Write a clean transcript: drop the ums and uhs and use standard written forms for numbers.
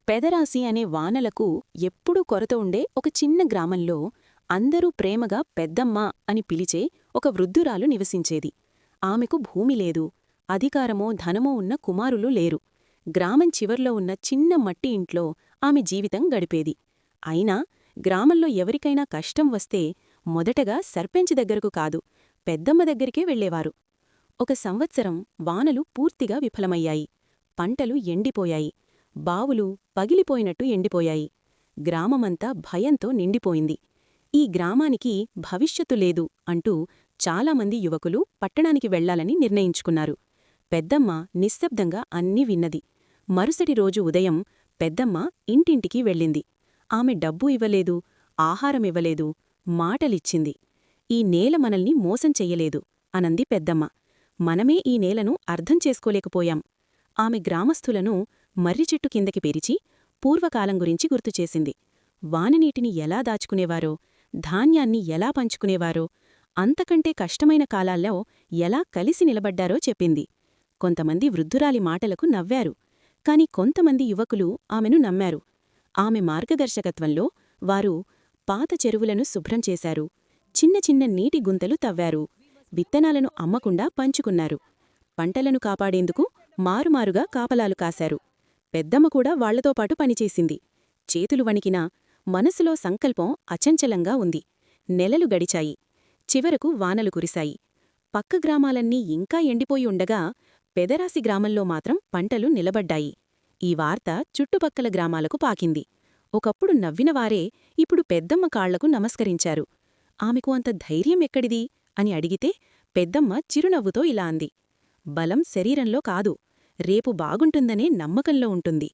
పెదరాసి అనే వానలకు ఎప్పుడూ కొరత ఉండే ఒక చిన్న గ్రామంలో అందరూ ప్రేమగా పెద్దమ్మ అని పిలిచే ఒక వృద్ధురాలు నివసించేది. ఆమెకు భూమి లేదు, అధికారమో ధనమో ఉన్న కుమారులు లేరు. గ్రామం చివర్లో ఉన్న చిన్న మట్టి ఇంట్లో ఆమె జీవితం గడిపేది. అయినా గ్రామంలో ఎవరికైనా కష్టం వస్తే మొదటగా సర్పెంచ్ దగ్గరకు కాదు, పెద్దమ్మ దగ్గరికే వెళ్లేవారు. ఒక సంవత్సరం వానలు పూర్తిగా విఫలమయ్యాయి. పంటలు ఎండిపోయాయి. బావులు పగిలిపోయినట్టు ఎండిపోయాయి. గ్రామమంతా భయంతో నిండిపోయింది. ఈ గ్రామానికి భవిష్యత్తు లేదు అంటూ చాలామంది యువకులు పట్టణానికి వెళ్లాలని నిర్ణయించుకున్నారు. పెద్దమ్మ నిశ్శబ్దంగా అన్నీ విన్నది. మరుసటి రోజు ఉదయం పెద్దమ్మ ఇంటింటికి వెళ్ళింది. ఆమె డబ్బు ఇవ్వలేదు, ఆహారమివ్వలేదు, మాటలిచ్చింది. ఈ నేల మనల్ని మోసం చెయ్యలేదు అనంది పెద్దమ్మ. మనమే ఈ నేలను అర్థం చేసుకోలేకపోయాం. ఆమె గ్రామస్థులను మర్రిచెట్టు కిందకి పిలిచి పూర్వకాలం గురించి గుర్తుచేసింది. వాననీటిని ఎలా దాచుకునేవారో, ధాన్యాన్ని ఎలా పంచుకునేవారో, అంతకంటే కష్టమైన కాలాల్లో ఎలా కలిసి నిలబడ్డారో చెప్పింది. కొంతమంది వృద్ధురాలి మాటలకు నవ్వారు. కాని కొంతమంది యువకులు ఆమెను నమ్మారు. ఆమె మార్గదర్శకత్వంలో వారు పాత చెరువులను శుభ్రం చేశారు, చిన్న చిన్న నీటి గుంతలు తవ్వారు, విత్తనాలను అమ్మకుండా పంచుకున్నారు, పంటలను కాపాడేందుకు మారుమారుగా కాపలాలు కాశారు. పెద్దమ్మ కూడా వాళ్లతోపాటు పనిచేసింది. చేతులు వణికినా మనసులో సంకల్పం అచంచలంగా ఉంది. నెలలు గడిచాయి. చివరకు వానలు కురిశాయి. పక్క గ్రామాలన్నీ ఇంకా ఎండిపోయి ఉండగా పెదరాసి గ్రామంలో మాత్రం పంటలు నిలబడ్డాయి. ఈ వార్త చుట్టుపక్కల గ్రామాలకు పాకింది. ఒకప్పుడు నవ్వినవారే ఇప్పుడు పెద్దమ్మ కాళ్లకు నమస్కరించారు. ఆమెకు అంత ధైర్యం ఎక్కడిది అని అడిగితే పెద్దమ్మ చిరునవ్వుతో ఇలా అంది: బలం శరీరంలో కాదు, రేపు బాగుంటుందనే నమ్మకంలో ఉంటుంది.